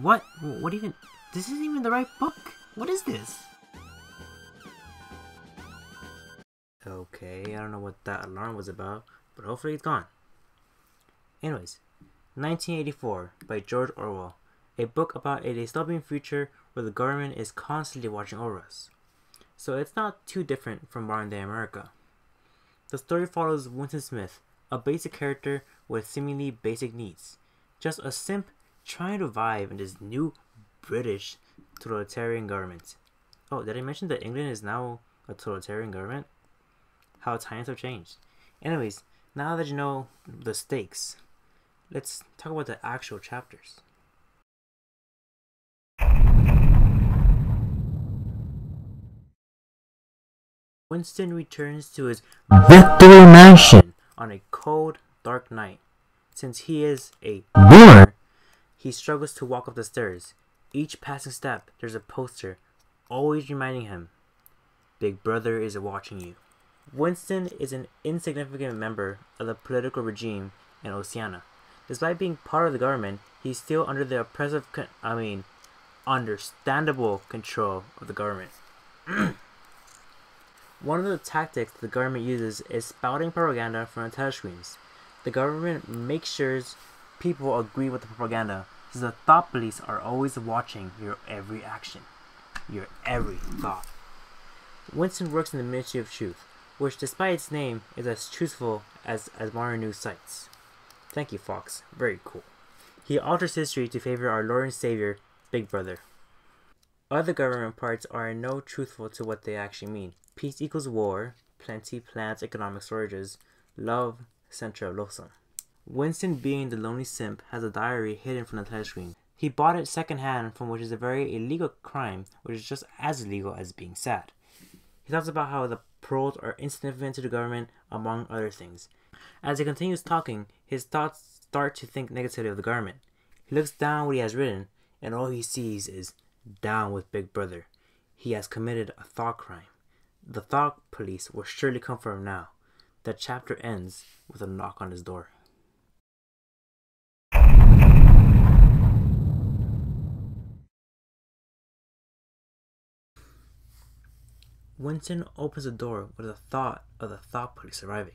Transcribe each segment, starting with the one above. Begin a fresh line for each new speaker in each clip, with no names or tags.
What? What even? This isn't even the right book. What is this? Okay, I don't know what that alarm was about, but hopefully it's gone. Anyways, 1984 by George Orwell, a book about a dystopian future where the government is constantly watching over us. So it's not too different from modern day America. The story follows Winston Smith, a basic character with seemingly basic needs. Just a simp trying to vibe in this new British totalitarian government. Oh, did I mention that England is now a totalitarian government? How times have changed. Anyways, now that you know the stakes, let's talk about the actual chapters. Winston returns to his Victory Mansion on a cold, dark night. Since he is a boomer, he struggles to walk up the stairs. Each passing step, there's a poster, always reminding him, Big Brother is watching you. Winston is an insignificant member of the political regime in Oceania. Despite being part of the government, he's still under the oppressive, understandable control of the government. One of the tactics the government uses is spouting propaganda from the telescreens. The government makes sure people agree with the propaganda, since the thought police are always watching your every action, your every thought. Winston works in the Ministry of Truth, which despite its name is as truthful as modern news sites. Thank you, Fox. Very cool. He alters history to favor our Lord and Savior, Big Brother. Other government parts are no truthful to what they actually mean. Peace equals war, plenty, plants, economic storages, love, center of Losum. Winston, being the lonely simp, has a diary hidden from the telescreen. He bought it secondhand, from which is a very illegal crime, which is just as illegal as being sad. He talks about how the proles are insignificant to the government, among other things. As he continues talking, his thoughts start to think negatively of the government. He looks down what he has written, and all he sees is, down with Big Brother. He has committed a thought crime. The thought police will surely come for him now. The chapter ends with a knock on his door. Winston opens the door with the thought of the thought police arriving.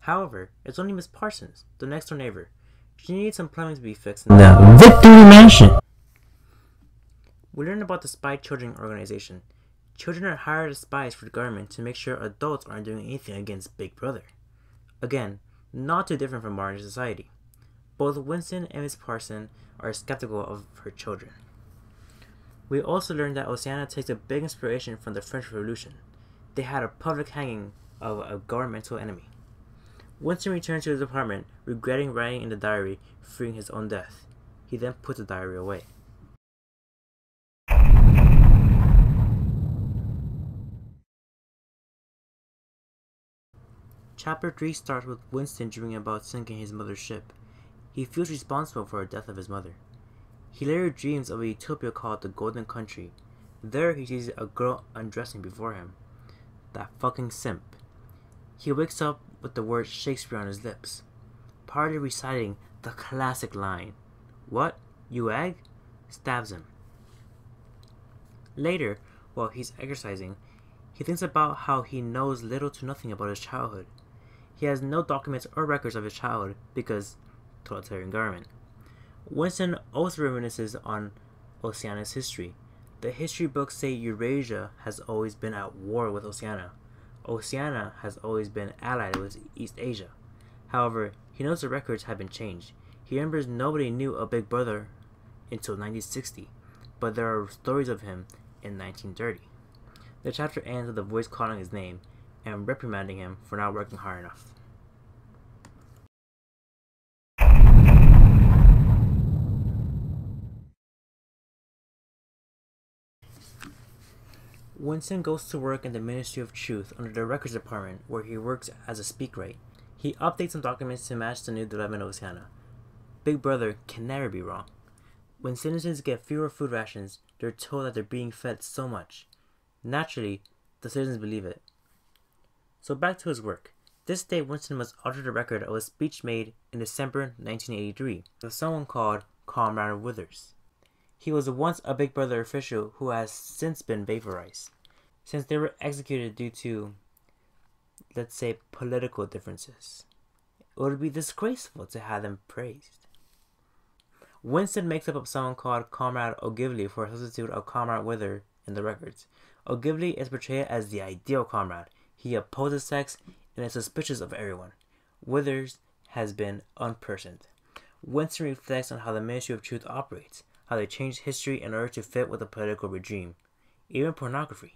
However, it's only Miss Parsons, the next door neighbor. She needs some plumbing to be fixed in the Victory Mansion. We learn about the Spy Children organization. Children are hired as spies for the government to make sure adults aren't doing anything against Big Brother. Again, not too different from modern society. Both Winston and Miss Parsons are skeptical of her children. We also learn that Oceania takes a big inspiration from the French Revolution. They had a public hanging of a governmental enemy. Winston returns to his apartment, regretting writing in the diary, fearing his own death. He then puts the diary away. Chapter 3 starts with Winston dreaming about sinking his mother's ship. He feels responsible for the death of his mother. He later dreams of a utopia called the Golden Country. There he sees a girl undressing before him. That fucking simp. He wakes up with the word Shakespeare on his lips, partly reciting the classic line, "What? You egg?" stabs him. Later, while he's exercising, he thinks about how he knows little to nothing about his childhood. He has no documents or records of his childhood because totalitarian government. Winston also reminisces on Oceania's history. The history books say Eurasia has always been at war with Oceania. Oceania has always been allied with East Asia. However, he knows the records have been changed. He remembers nobody knew of Big Brother until 1960, but there are stories of him in 1930. The chapter ends with a voice calling his name and reprimanding him for not working hard enough. Winston goes to work in the Ministry of Truth under the Records Department, where he works as a speakwrite. He updates some documents to match the new development of Oceania. Big Brother can never be wrong. When citizens get fewer food rations, they're told that they're being fed so much. Naturally, the citizens believe it. So back to his work. This day, Winston must alter the record of a speech made in December 1983 with someone called Comrade Withers. He was once a Big Brother official who has since been vaporized, since they were executed due to, let's say, political differences. It would be disgraceful to have them praised. Winston makes up of someone called Comrade Ogilvy for a substitute of Comrade Wither in the records. Ogilvy is portrayed as the ideal comrade. He opposes sex and is suspicious of everyone. Withers has been unpersoned. Winston reflects on how the Ministry of Truth operates, how they changed history in order to fit with the political regime, even pornography.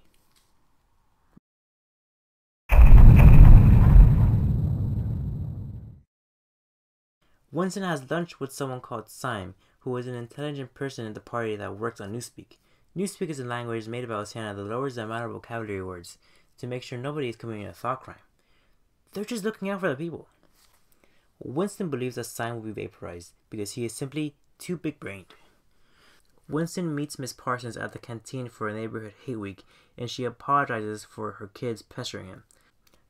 Winston has lunch with someone called Syme, who is an intelligent person in the party that works on Newspeak. Newspeak is a language made by Oceana that lowers the amount of vocabulary words to make sure nobody is committing a thought crime. They're just looking out for the people. Winston believes that Syme will be vaporized because he is simply too big-brained. Winston meets Miss Parsons at the canteen for a neighborhood hate week, and she apologizes for her kids pestering him.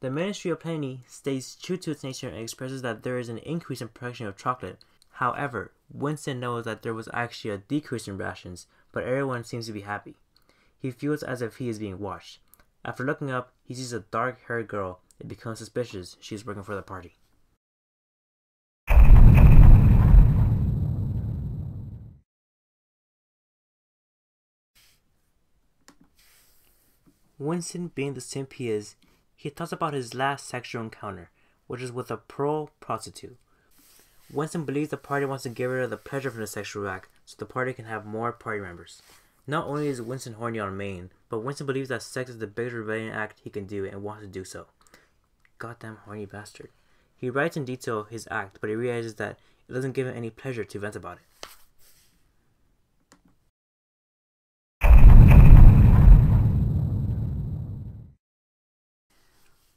The Ministry of Plenty stays true to its nature and expresses that there is an increase in production of chocolate. However, Winston knows that there was actually a decrease in rations, but everyone seems to be happy. He feels as if he is being watched. After looking up, he sees a dark-haired girl and becomes suspicious she is working for the party. Winston, being the simp he is, he thoughts about his last sexual encounter, which is with a pro prostitute. Winston believes the party wants to get rid of the pleasure from the sexual act, so the party can have more party members. Not only is Winston horny on Maine, but Winston believes that sex is the biggest rebellion act he can do and wants to do so. Goddamn horny bastard. He writes in detail his act, but he realizes that it doesn't give him any pleasure to vent about it.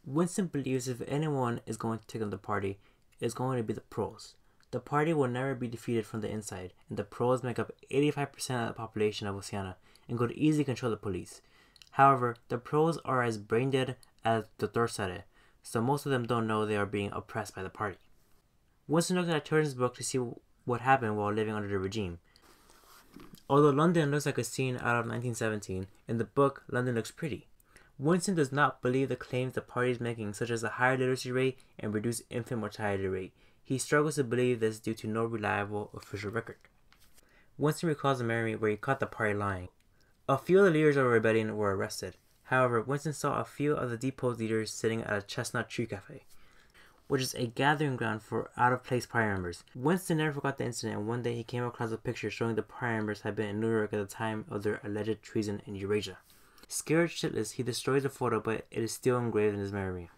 Winston believes if anyone is going to take on the party, it's going to be the pros. The party will never be defeated from the inside, and the pros make up 85% of the population of Oceania and could easily control the police. However, the pros are as brain-dead as the Dorsare, so most of them don't know they are being oppressed by the party. Winston looks at a children's book to see what happened while living under the regime. Although London looks like a scene out of 1917, in the book, London looks pretty. Winston does not believe the claims the party is making, such as a higher literacy rate and reduced infant mortality rate. He struggles to believe this due to no reliable official record. Winston recalls a memory where he caught the party lying. A few of the leaders of the rebellion were arrested. However, Winston saw a few of the deposed leaders sitting at a Chestnut Tree Cafe, which is a gathering ground for out-of-place party members. Winston never forgot the incident, and one day he came across a picture showing the party members had been in New York at the time of their alleged treason in Eurasia. Scared shitless, he destroys the photo, but it is still engraved in his memory.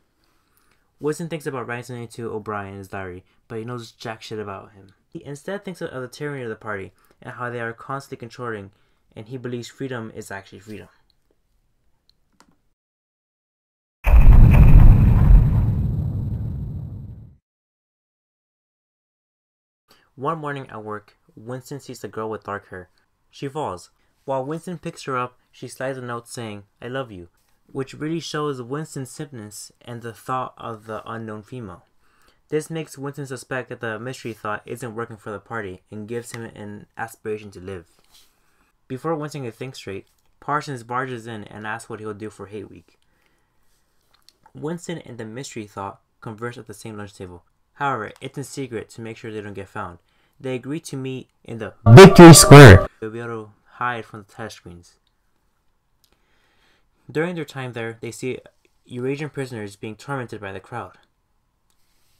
Winston thinks about writing something to O'Brien in his diary, but he knows jack shit about him. He instead thinks of the tyranny of the party, and how they are constantly controlling, and he believes freedom is actually freedom. One morning at work, Winston sees a girl with dark hair. She falls. While Winston picks her up, she slides a note saying, "I love you," which really shows Winston's simpness and the thought of the unknown female. This makes Winston suspect that the mystery thought isn't working for the party and gives him an aspiration to live. Before Winston can think straight, Parsons barges in and asks what he'll do for Hate Week. Winston and the mystery thought converse at the same lunch table. However, it's in secret to make sure they don't get found. They agree to meet in the Victory Square. They'll be able to hide from the test screens. During their time there, they see Eurasian prisoners being tormented by the crowd.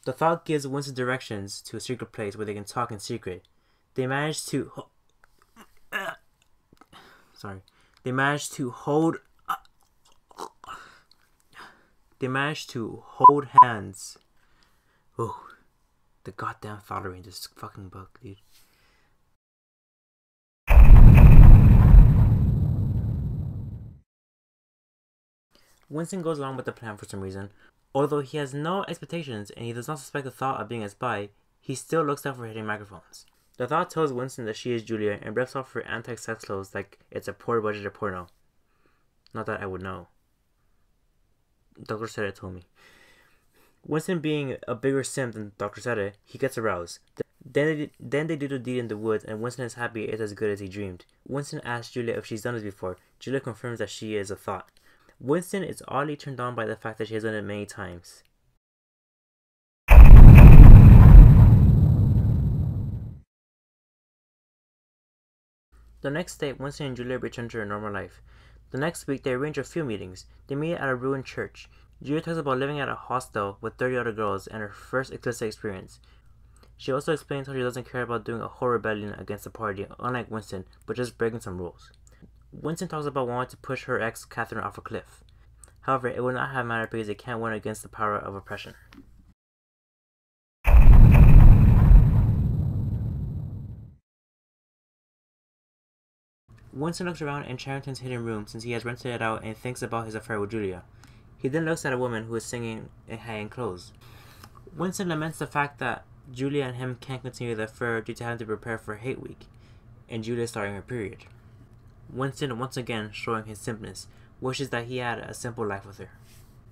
The thought gives Winston directions to a secret place where they can talk in secret. They manage to hold hands. Oh, the goddamn thought in this fucking book, dude. Winston goes along with the plan for some reason. Although he has no expectations and he does not suspect the thought of being a spy, he still looks out for hidden microphones. The thought tells Winston that she is Julia and rips off her anti-sex clothes like it's a poor budget porno. Not that I would know. Dr. Sede told me. Winston being a bigger simp than Dr. Sede, he gets aroused. Then they do the deed in the woods, and Winston is happy it's as good as he dreamed. Winston asks Julia if she's done this before. Julia confirms that she is a thought. Winston is oddly turned on by the fact that she has done it many times. The next day, Winston and Julia return to their normal life. The next week, they arrange a few meetings. They meet at a ruined church. Julia talks about living at a hostel with 30 other girls and her first explicit experience. She also explains how she doesn't care about doing a whole rebellion against the party, unlike Winston, but just breaking some rules. Winston talks about wanting to push her ex, Catherine, off a cliff. However, it will not have mattered because they can't win against the power of oppression. Winston looks around in Charrington's hidden room since he has rented it out and thinks about his affair with Julia. He then looks at a woman who is singing in high-end clothes. Winston laments the fact that Julia and him can't continue the affair due to having to prepare for Hate Week, and Julia starting her period. Winston, once again showing his simpness, wishes that he had a simple life with her.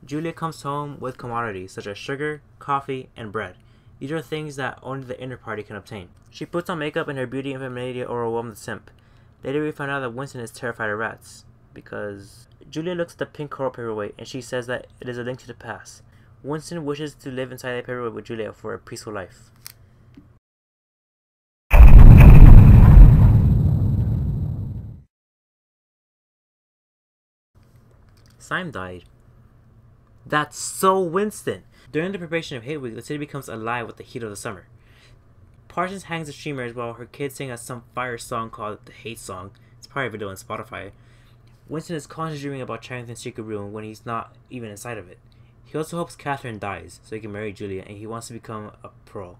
Julia comes home with commodities such as sugar, coffee, and bread. These are things that only the inner party can obtain. She puts on makeup and her beauty and femininity overwhelm the simp. Later we find out that Winston is terrified of rats, because Julia looks at the pink coral paperweight and she says that it is a link to the past. Winston wishes to live inside the paperweight with Julia for a peaceful life. Syme died. That's so Winston! During the preparation of Hate Week, the city becomes alive with the heat of the summer. Parsons hangs the streamers while her kids sing some fire song called the Hate Song. It's probably a video on Spotify. Winston is constantly dreaming about Charrington's secret room when he's not even inside of it. He also hopes Catherine dies so he can marry Julia, and he wants to become a pro.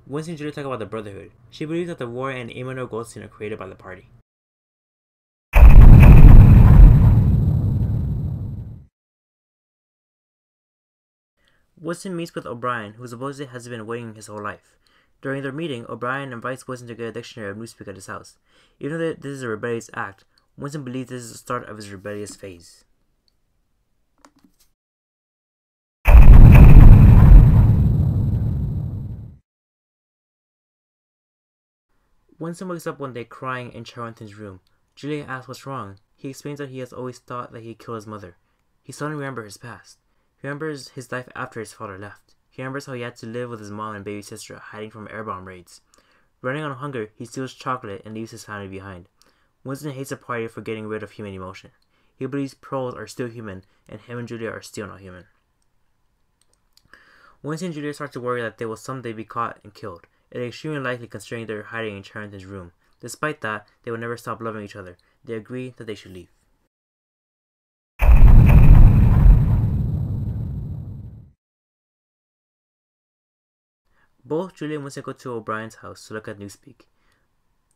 Winston and Julia talk about the Brotherhood. She believes that the war and Emmanuel Goldstein are created by the party. Winston meets with O'Brien, who supposedly has been waiting his whole life. During their meeting, O'Brien invites Winston to get a dictionary of newspeak at his house. Even though this is a rebellious act, Winston believes this is the start of his rebellious phase. Winston wakes up one day crying in Charrington's room. Julia asks what's wrong. He explains that he has always thought that he killed his mother. He suddenly remembers his past. He remembers his life after his father left. He remembers how he had to live with his mom and baby sister hiding from air bomb raids. Running on hunger, he steals chocolate and leaves his family behind. Winston hates the party for getting rid of human emotion. He believes pros are still human, and him and Julia are still not human. Winston and Julia start to worry that they will someday be caught and killed. It is extremely likely considering they are hiding in Charrington's room. Despite that, they will never stop loving each other. They agree that they should leave. Both Julia and Winston go to O'Brien's house to look at Newspeak.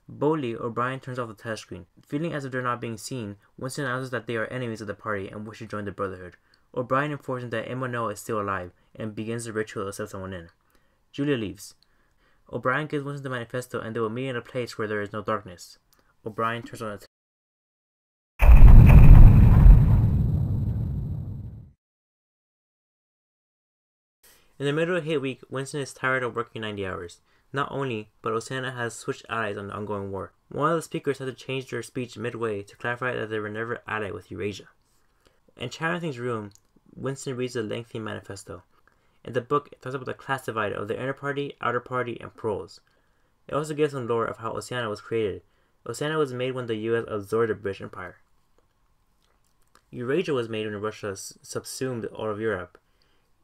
Boldly, O'Brien turns off the telescreen. Feeling as if they're not being seen, Winston announces that they are enemies of the party and wish to join the Brotherhood. O'Brien informs him that Emmanuel is still alive and begins the ritual to accept someone in. Julia leaves. O'Brien gives Winston the manifesto and they will meet in a place where there is no darkness. O'Brien turns on the In the middle of Hate Week, Winston is tired of working 90 hours. Not only, but Oceania has switched allies on the ongoing war. One of the speakers had to change their speech midway to clarify that they were never allied with Eurasia. In Charrington's room, Winston reads a lengthy manifesto. In the book, it talks about the class divide of the inner party, outer party, and pros. It also gives some lore of how Oceania was created. Oceania was made when the US absorbed the British Empire. Eurasia was made when Russia subsumed all of Europe.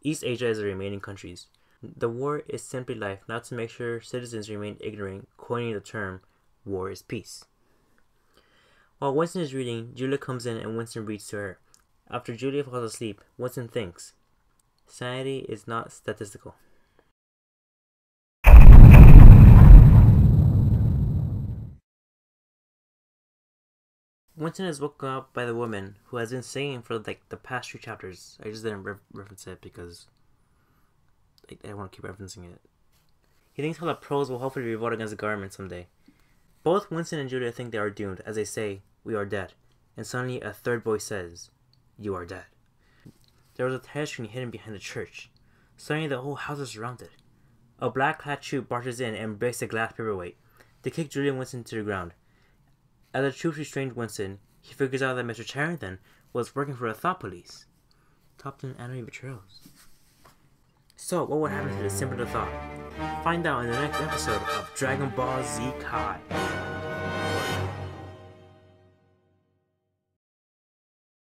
East Asia is the remaining countries. The war is simply life, not to make sure citizens remain ignorant, coining the term, war is peace. While Winston is reading, Julia comes in and Winston reads to her. After Julia falls asleep, Winston thinks, sanity is not statistical. Winston is woken up by the woman who has been singing for the past 3 chapters. I just didn't reference it because I want to keep referencing it. He thinks how the pros will hopefully revolt against the government someday. Both Winston and Julia think they are doomed as they say, "We are dead." And suddenly a third voice says, "You are dead." There was a telescreen hidden behind the church. Suddenly the whole house is surrounded. A black-clad troop barges in and breaks a glass paperweight. They kick Julian Winston to the ground. As the troops restrain Winston, he figures out that Mr. Charrington was working for the Thought Police. Top 10 anime betrayals. So, what would happen to the Symbol of Thought? Find out in the next episode of Dragon Ball Z Kai.